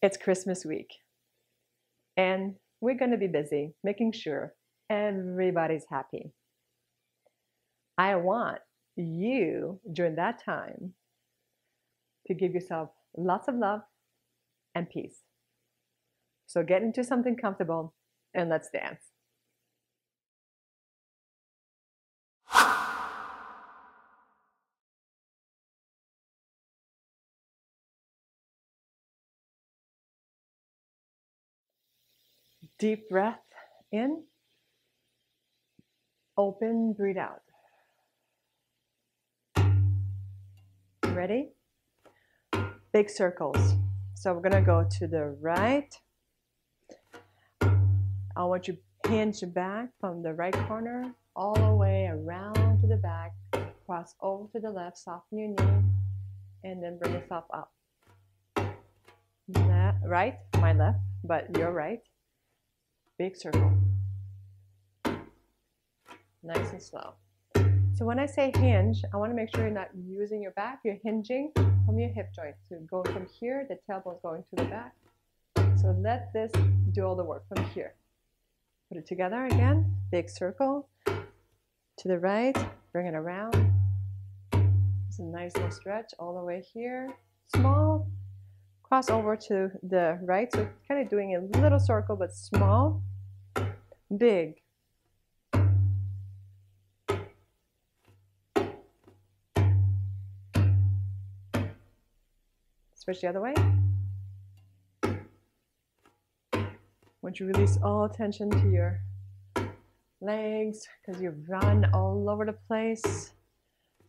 It's Christmas week, and we're going to be busy making sure everybody's happy. I want you, during that time, to give yourself lots of love and peace. So get into something comfortable and let's dance. Deep breath in, open, breathe out. Ready? Big circles. So we're going to go to the right. I want you to hinge back from the right corner all the way around to the back. Cross over to the left, soften your knee, and then bring yourself up. Right, my left, but your right. Big circle. Nice and slow. So when I say hinge, I want to make sure you're not using your back. You're hinging from your hip joint. So go from here, the tailbone's going to the back. So let this do all the work from here. Put it together again. Big circle. To the right, bring it around. It's a nice little stretch all the way here. Small. Cross over to the right. So kind of doing a little circle, but small. Big. Switch the other way. Once you release all tension to your legs, because you run all over the place.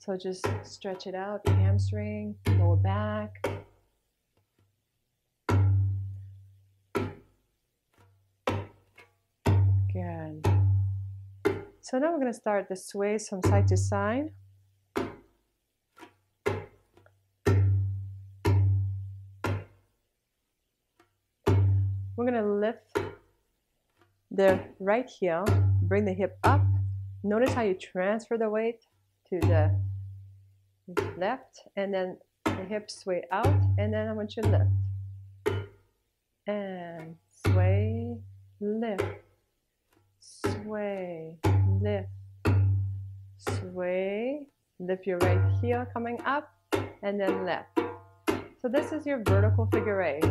So just stretch it out, your hamstring, lower back. Good. So now we're going to start the sways from side to side. We're going to lift the right heel, bring the hip up. Notice how you transfer the weight to the left, and then the hips sway out, and then I want you to lift. And sway, lift, sway, lift, sway, lift your right heel coming up, and then left. So this is your vertical figure eight.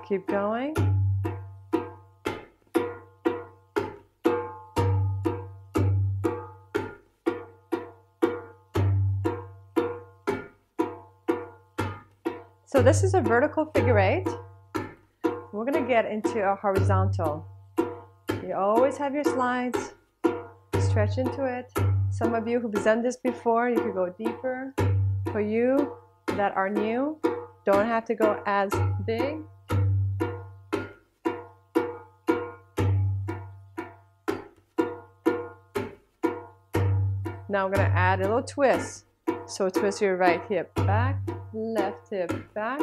Keep going. So this is a vertical figure eight. We're going to get into a horizontal. You always have your slides. Stretch into it. Some of you who've done this before, you could go deeper. For you that are new, don't have to go as big. Now we're going to add a little twist. So twist your right hip back, left hip back.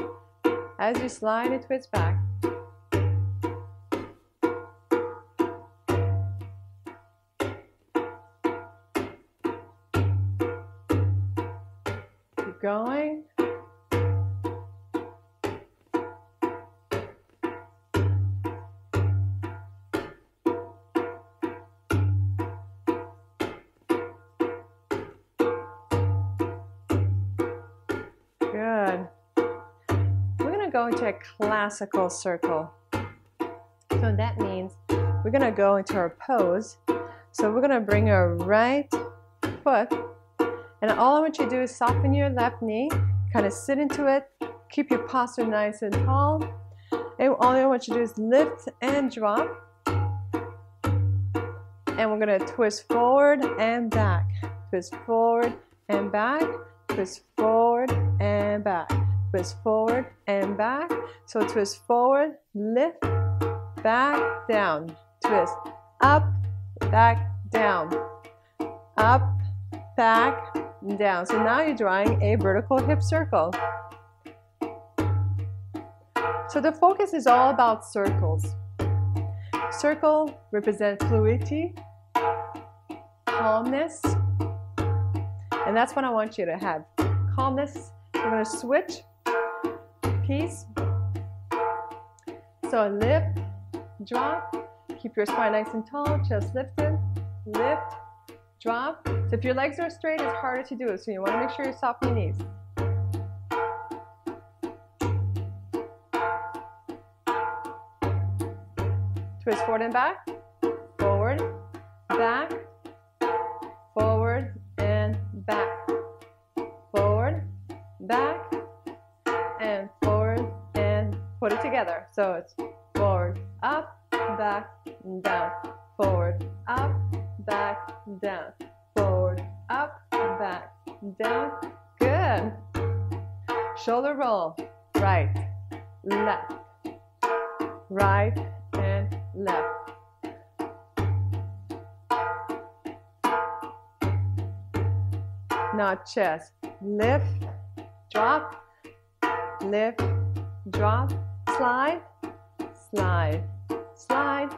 As you slide it, twist back. Keep going. Good. We're going to go into a classical circle. So that means we're going to go into our pose. So we're going to bring our right foot, and all I want you to do is soften your left knee, kind of sit into it, keep your posture nice and tall, and all I want you to do is lift and drop. And we're going to twist forward and back, twist forward and back, twist forward and back, twist forward and back. So twist forward, lift, back, down, twist, up, back, down, up, back, down. So now you're drawing a vertical hip circle. So the focus is all about circles. Circle represents fluidity, calmness. And that's what I want you to have. Calmness. We're going to switch. Peace. So lift, drop. Keep your spine nice and tall. Chest lifted. Lift, drop. So if your legs are straight, it's harder to do. So you want to make sure you soften your knees. Twist forward and back. Forward, back, forward, and back. Forward, back, and forward, and put it together. So it's forward, up, back, down. Forward, up, back, down. Forward, up, back, down. Good. Shoulder roll. Right, left, right, and left. Now chest. Lift, drop, lift, drop, slide, slide, slide.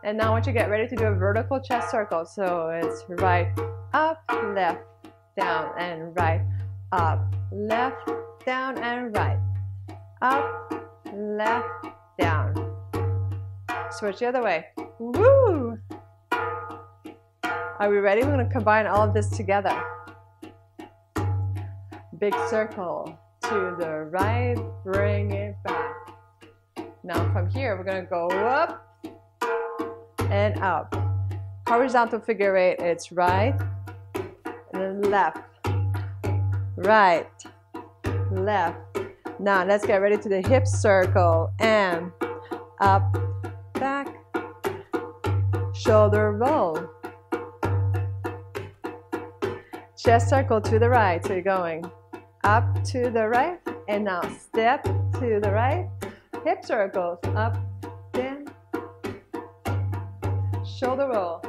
And now I want you to get ready to do a vertical chest circle. So it's right, up, left, down, and right, up, left, down, and right, up, left, down. Switch the other way. Woo! Are we ready? We're going to combine all of this together. Big circle to the right, bring it back. Now from here, we're going to go up and up. Horizontal figure eight, it's right, and then left, right, left. Now let's get ready to the hip circle and up, back, shoulder roll. Chest circle to the right, so you're going up to the right, and now step to the right, hip circles, up, down, shoulder roll.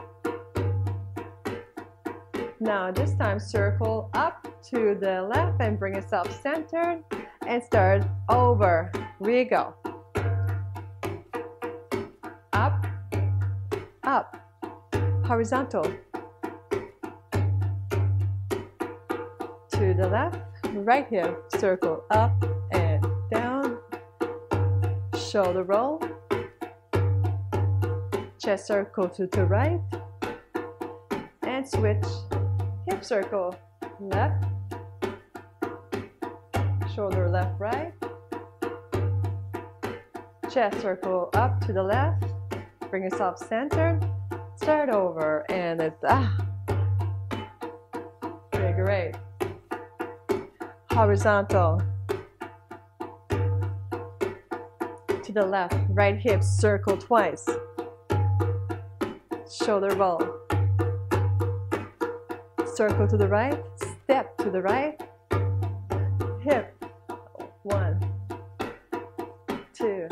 Now this time circle up to the left and bring yourself centered and start over. We go. Up, up, horizontal. To the left, right here, circle up and down, shoulder roll, chest circle to the right, and switch, hip circle, left, shoulder left, right, chest circle up to the left, bring yourself centered, start over, and it's okay, great. Horizontal to the left, right hip circle twice, shoulder roll, circle to the right, step to the right, hip, 1, 2,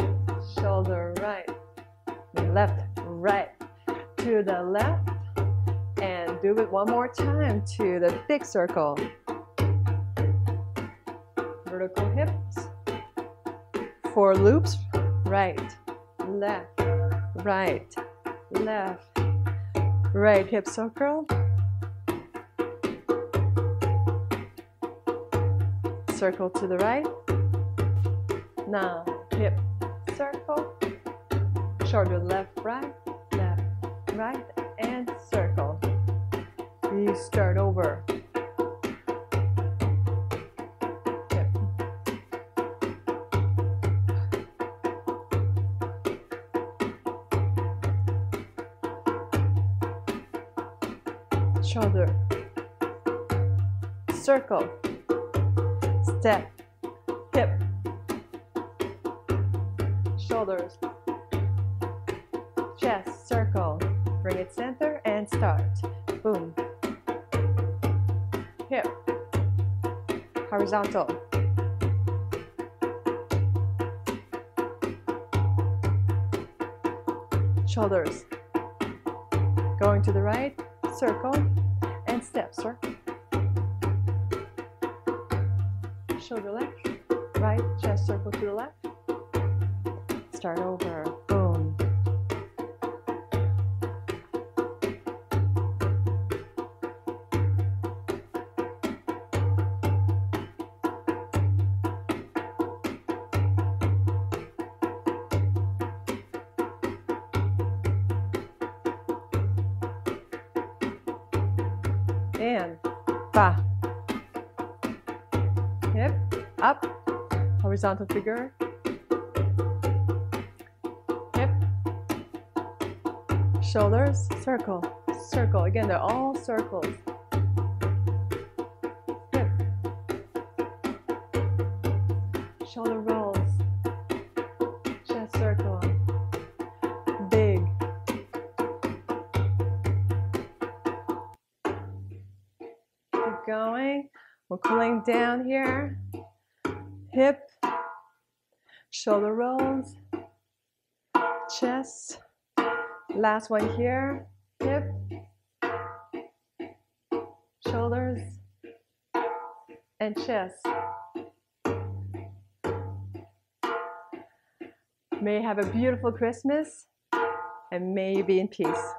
shoulder right, left, right, to the left, and do it one more time to the big circle. Vertical hips, 4 loops, right, left, right, left, right hip circle, circle to the right, now hip circle, shoulder left, right, and circle. You start over. Shoulder, circle, step, hip, shoulders, chest, circle, bring it center and start. Boom. Hip, horizontal, shoulders, going to the right, circle, and step, circle, shoulder left, right, chest circle to the left, start over, boom. and ba. Hip, up, horizontal figure. Hip, shoulders, circle, circle. Again, they're all circles. Hip, shoulder rolls, chest circle, big. Keep going. We're cooling down here. Hip, shoulder rolls, chest. Last one here. Hip, shoulders, and chest. May you have a beautiful Christmas, and may you be in peace.